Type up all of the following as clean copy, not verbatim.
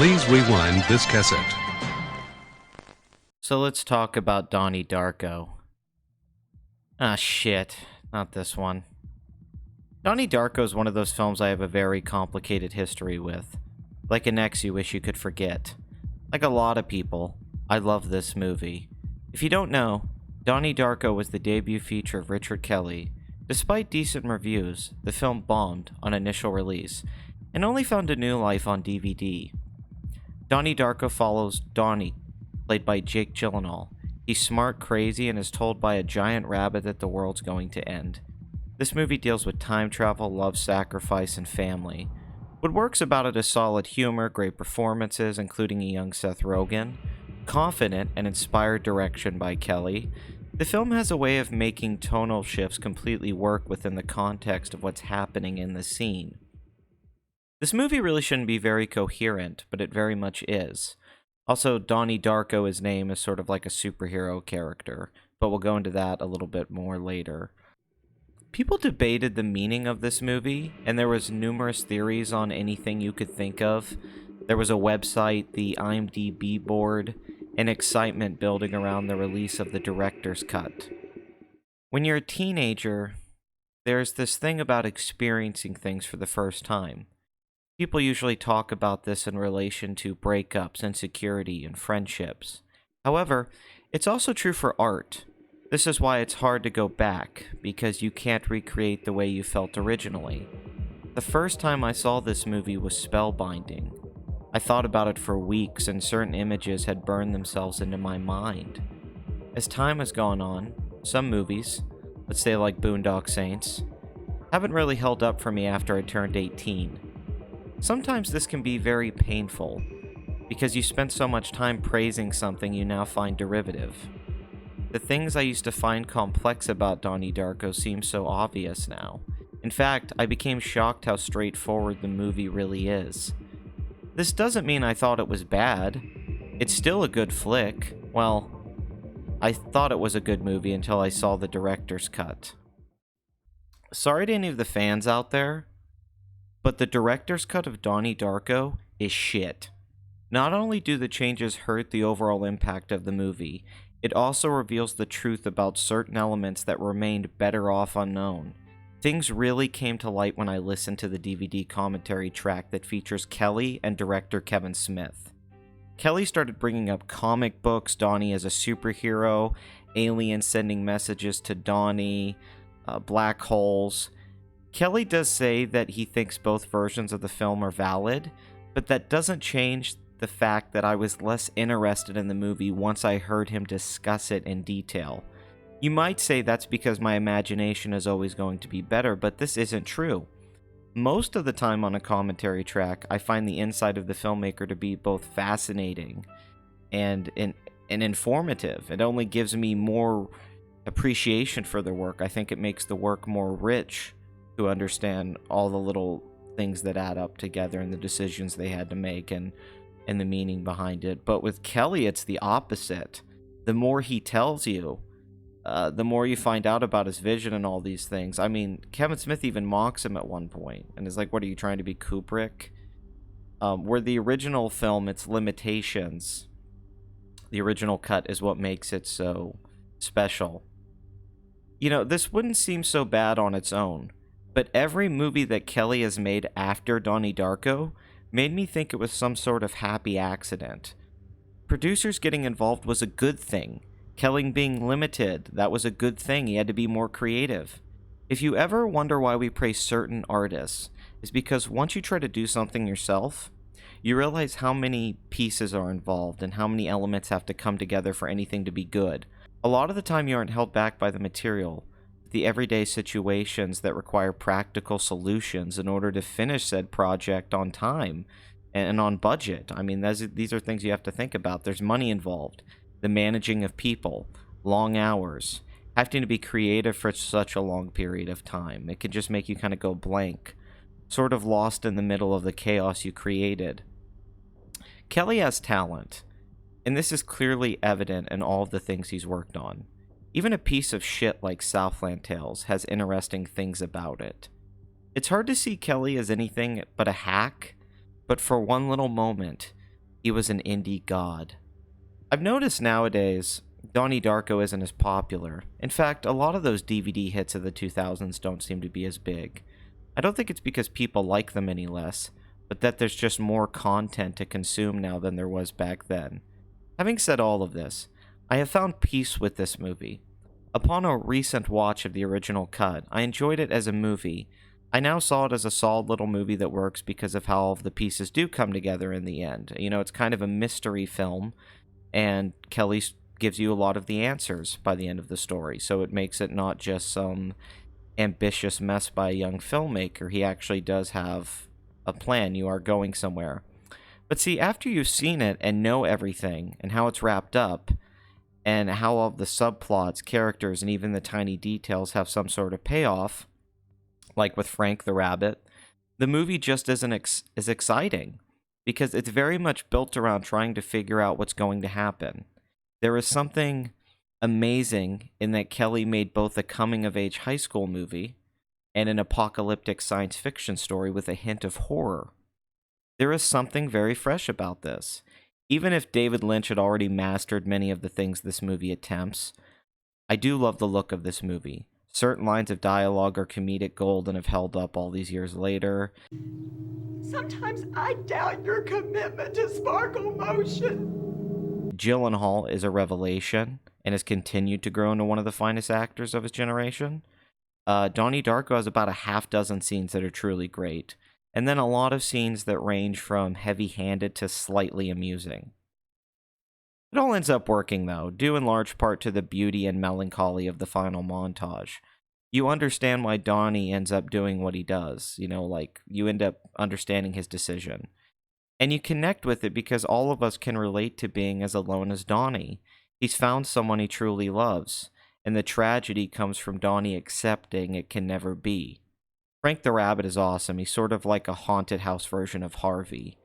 Please rewind this cassette. So let's talk about Donnie Darko. Ah, shit. Not this one. Donnie Darko is one of those films I have a very complicated history with. Like an ex you wish you could forget. Like a lot of people, I love this movie. If you don't know, Donnie Darko was the debut feature of Richard Kelly. Despite decent reviews, the film bombed on initial release and only found a new life on DVD. Donnie Darko follows Donnie, played by Jake Gyllenhaal. He's smart, crazy, and is told by a giant rabbit that the world's going to end. This movie deals with time travel, love, sacrifice, and family. What works about it is solid humor, great performances, including a young Seth Rogen, confident and inspired direction by Kelly. The film has a way of making tonal shifts completely work within the context of what's happening in the scene. This movie really shouldn't be very coherent, but it very much is. Also, Donnie Darko, his name, is sort of like a superhero character, but we'll go into that a little bit more later. People debated the meaning of this movie, and there was numerous theories on anything you could think of. There was a website, the IMDb board, and excitement building around the release of the director's cut. When you're a teenager, there's this thing about experiencing things for the first time. People usually talk about this in relation to breakups, insecurity, and friendships. However, it's also true for art. This is why it's hard to go back, because you can't recreate the way you felt originally. The first time I saw this movie was spellbinding. I thought about it for weeks, and certain images had burned themselves into my mind. As time has gone on, some movies, let's say like Boondock Saints, haven't really held up for me after I turned 18. Sometimes this can be very painful, because you spent so much time praising something you now find derivative. The things I used to find complex about Donnie Darko seem so obvious now. In fact, I became shocked how straightforward the movie really is. This doesn't mean I thought it was bad. It's still a good flick. Well, I thought it was a good movie until I saw the director's cut. Sorry to any of the fans out there, but the director's cut of Donnie Darko is shit. Not only do the changes hurt the overall impact of the movie, it also reveals the truth about certain elements that remained better off unknown. Things really came to light when I listened to the DVD commentary track that features Kelly and director Kevin Smith. Kelly started bringing up comic books, Donnie as a superhero, aliens sending messages to Donnie, black holes. Kelly does say that he thinks both versions of the film are valid, but that doesn't change the fact that I was less interested in the movie once I heard him discuss it in detail. You might say that's because my imagination is always going to be better, but this isn't true. Most of the time on a commentary track, I find the inside of the filmmaker to be both fascinating and informative. It only gives me more appreciation for their work. I think it makes the work more rich to understand all the little things that add up together and the decisions they had to make and the meaning behind it. But with Kelly, it's the opposite. The more he tells you, the more you find out about his vision and all these things. I mean, Kevin Smith even mocks him at one point and is like, what are you trying to be, Kubrick? Where the original film, its limitations, the original cut is what makes it so special. You know, this wouldn't seem so bad on its own, but every movie that Kelly has made after Donnie Darko made me think it was some sort of happy accident. Producers getting involved was a good thing. Kelly being limited, that was a good thing. He had to be more creative. If you ever wonder why we praise certain artists, it's because once you try to do something yourself, you realize how many pieces are involved and how many elements have to come together for anything to be good. A lot of the time you aren't held back by the material, the everyday situations that require practical solutions in order to finish said project on time and on budget. I mean, these are things you have to think about. There's money involved, the managing of people, long hours, having to be creative for such a long period of time. It can just make you kind of go blank, sort of lost in the middle of the chaos you created. Kelly has talent, and this is clearly evident in all of the things he's worked on. Even a piece of shit like Southland Tales has interesting things about it. It's hard to see Kelly as anything but a hack, but for one little moment, he was an indie god. I've noticed nowadays Donnie Darko isn't as popular. In fact, a lot of those DVD hits of the 2000s don't seem to be as big. I don't think it's because people like them any less, but that there's just more content to consume now than there was back then. Having said all of this, I have found peace with this movie. Upon a recent watch of the original cut, I enjoyed it as a movie. I now saw it as a solid little movie that works because of how all of the pieces do come together in the end. You know, it's kind of a mystery film, and Kelly gives you a lot of the answers by the end of the story, so it makes it not just some ambitious mess by a young filmmaker. He actually does have a plan. You are going somewhere. But see, after you've seen it and know everything and how it's wrapped up, and how all of the subplots, characters, and even the tiny details have some sort of payoff, like with Frank the Rabbit, the movie just isn't as exciting because it's very much built around trying to figure out what's going to happen. There is something amazing in that Kelly made both a coming-of-age high school movie and an apocalyptic science fiction story with a hint of horror. There is something very fresh about this. Even if David Lynch had already mastered many of the things this movie attempts, I do love the look of this movie. Certain lines of dialogue are comedic gold and have held up all these years later. Sometimes I doubt your commitment to sparkle motion. Gyllenhaal is a revelation and has continued to grow into one of the finest actors of his generation. Donnie Darko has about a half dozen scenes that are truly great, and then a lot of scenes that range from heavy-handed to slightly amusing. It all ends up working, though, due in large part to the beauty and melancholy of the final montage. You understand why Donnie ends up doing what he does, you end up understanding his decision. And you connect with it because all of us can relate to being as alone as Donnie. He's found someone he truly loves, and the tragedy comes from Donnie accepting it can never be. Frank the Rabbit is awesome. He's sort of like a haunted house version of Harvey.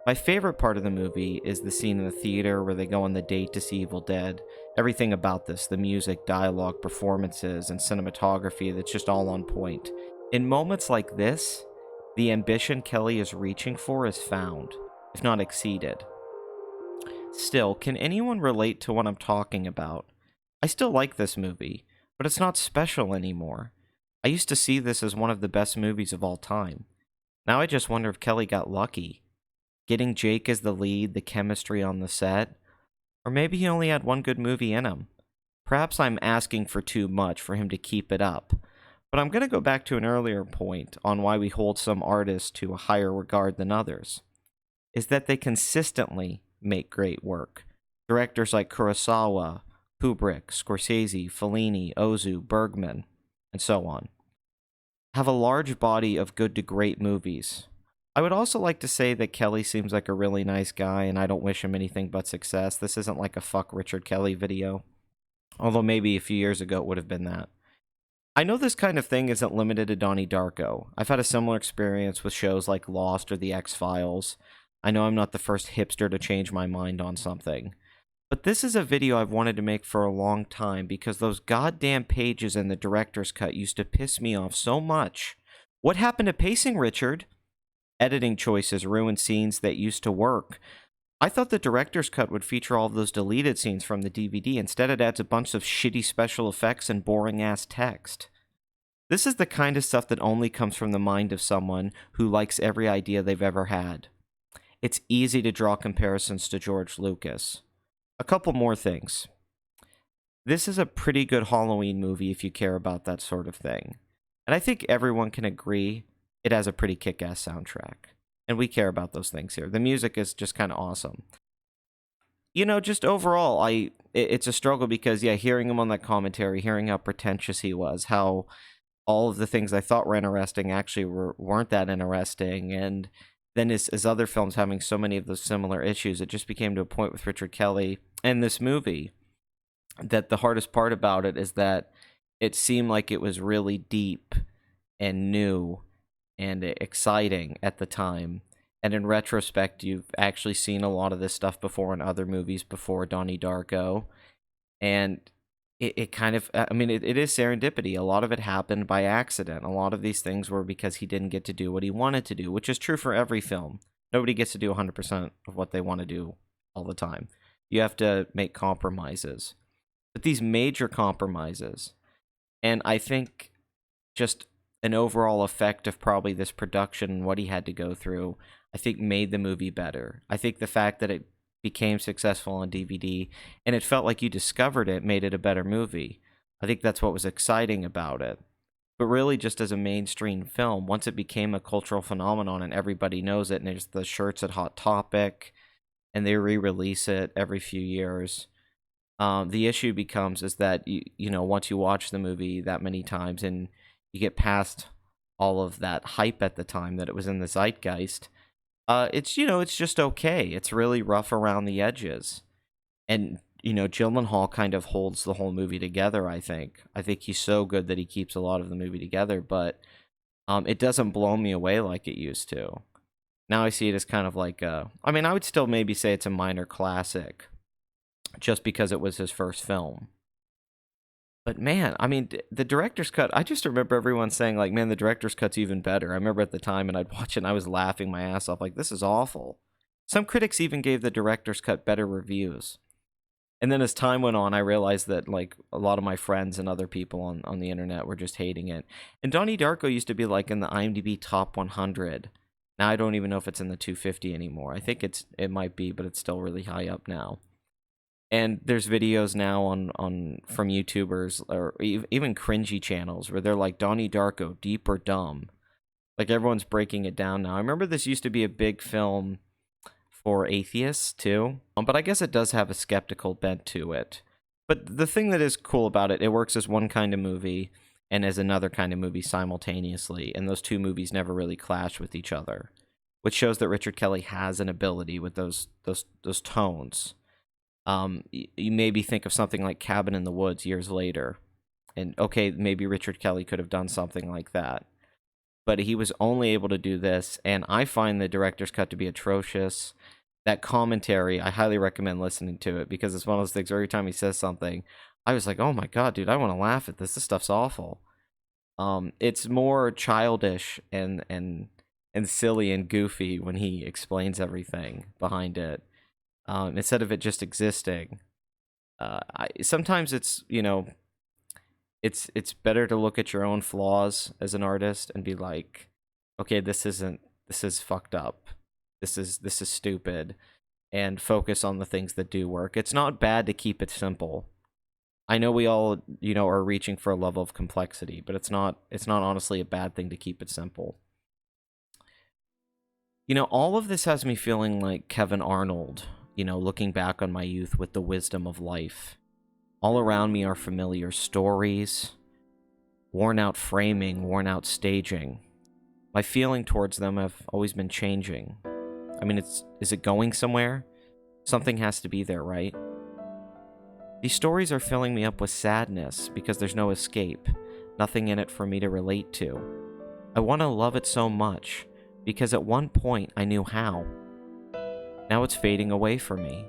My favorite part of the movie is the scene in the theater where they go on the date to see Evil Dead. Everything about this, the music, dialogue, performances, and cinematography, that's just all on point. In moments like this, the ambition Kelly is reaching for is found, if not exceeded. Still, can anyone relate to what I'm talking about? I still like this movie, but it's not special anymore. I used to see this as one of the best movies of all time. Now I just wonder if Kelly got lucky. Getting Jake as the lead, the chemistry on the set, or maybe he only had one good movie in him. Perhaps I'm asking for too much for him to keep it up, but I'm going to go back to an earlier point on why we hold some artists to a higher regard than others, is that they consistently make great work. Directors like Kurosawa, Kubrick, Scorsese, Fellini, Ozu, Bergman, and so on, have a large body of good to great movies. I would also like to say that Kelly seems like a really nice guy, and I don't wish him anything but success. This isn't like a fuck Richard Kelly video, although maybe a few years ago it would have been that. I know this kind of thing isn't limited to Donnie Darko. I've had a similar experience with shows like Lost or The X-Files. I know I'm not the first hipster to change my mind on something. But this is a video I've wanted to make for a long time because those goddamn pages in the director's cut used to piss me off so much. What happened to pacing, Richard? Editing choices ruin scenes that used to work. I thought the director's cut would feature all of those deleted scenes from the DVD. Instead, it adds a bunch of shitty special effects and boring-ass text. This is the kind of stuff that only comes from the mind of someone who likes every idea they've ever had. It's easy to draw comparisons to George Lucas. A couple more things. This is a pretty good Halloween movie if you care about that sort of thing. And I think everyone can agree it has a pretty kick-ass soundtrack. And we care about those things here. The music is just kind of awesome. Just overall, it's a struggle because, hearing him on that commentary, hearing how pretentious he was, how all of the things I thought were interesting actually weren't that interesting, and then his other films having so many of those similar issues, it just became to a point with Richard Kelly and this movie that the hardest part about it is that it seemed like it was really deep and new and exciting at the time. And in retrospect, you've actually seen a lot of this stuff before in other movies before Donnie Darko. And it kind of, it is serendipity. A lot of it happened by accident. A lot of these things were because he didn't get to do what he wanted to do, which is true for every film. Nobody gets to do 100% of what they want to do all the time. You have to make compromises. But these major compromises, and I think just an overall effect of probably this production and what he had to go through, I think made the movie better. I think the fact that it became successful on DVD and it felt like you discovered it made it a better movie. I think that's what was exciting about it. But really, just as a mainstream film, once it became a cultural phenomenon and everybody knows it, and there's the shirts at Hot Topic, and they re-release it every few years, the issue becomes is that once you watch the movie that many times and you get past all of that hype at the time that it was in the zeitgeist, it's just okay. It's really rough around the edges, and Gyllenhaal kind of holds the whole movie together. I think he's so good that he keeps a lot of the movie together, but it doesn't blow me away like it used to. Now I see it as kind of like I would still maybe say it's a minor classic, just because it was his first film. But man, the director's cut, I just remember everyone saying like, man, the director's cut's even better. I remember at the time, and I'd watch it and I was laughing my ass off like, this is awful. Some critics even gave the director's cut better reviews. And then as time went on, I realized that like a lot of my friends and other people on the internet were just hating it. And Donnie Darko used to be like in the IMDb top 100. Now I don't even know if it's in the 250 anymore. I think it might be, but it's still really high up now. And there's videos now from YouTubers or even cringy channels where they're like, Donnie Darko, deep or dumb. Like everyone's breaking it down now. I remember this used to be a big film for atheists too, but I guess it does have a skeptical bent to it. But the thing that is cool about it, it works as one kind of movie and as another kind of movie simultaneously, and those two movies never really clash with each other, which shows that Richard Kelly has an ability with those tones. You maybe think of something like Cabin in the Woods years later, and okay, maybe Richard Kelly could have done something like that, but he was only able to do this, and I find the director's cut to be atrocious. That commentary, I highly recommend listening to it, because it's one of those things where every time he says something, I was like, oh my god, dude, I want to laugh at this. This stuff's awful. It's more childish and silly and goofy when he explains everything behind it, instead of it just existing. Sometimes it's it's better to look at your own flaws as an artist and be like, okay, this is fucked up. This is stupid, and focus on the things that do work. It's not bad to keep it simple. I know we all, are reaching for a level of complexity, but it's not honestly a bad thing to keep it simple. All of this has me feeling like Kevin Arnold, looking back on my youth with the wisdom of life. All around me are familiar stories, worn out framing, worn out staging. My feeling towards them have always been changing. Is it going somewhere? Something has to be there, right? These stories are filling me up with sadness because there's no escape, nothing in it for me to relate to. I want to love it so much because at one point I knew how. Now it's fading away from me.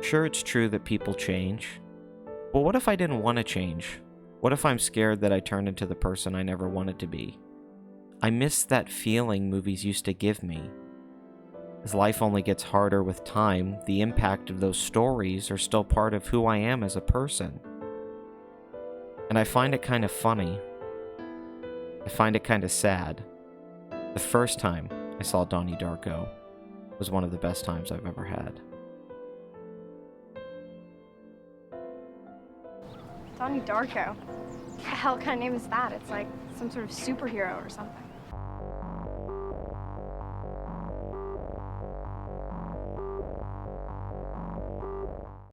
Sure, it's true that people change, but what if I didn't want to change? What if I'm scared that I turn into the person I never wanted to be? I miss that feeling movies used to give me. As life only gets harder with time, the impact of those stories are still part of who I am as a person. And I find it kind of funny. I find it kind of sad. The first time I saw Donnie Darko was one of the best times I've ever had. Donnie Darko? What the hell kind of name is that? It's like some sort of superhero or something.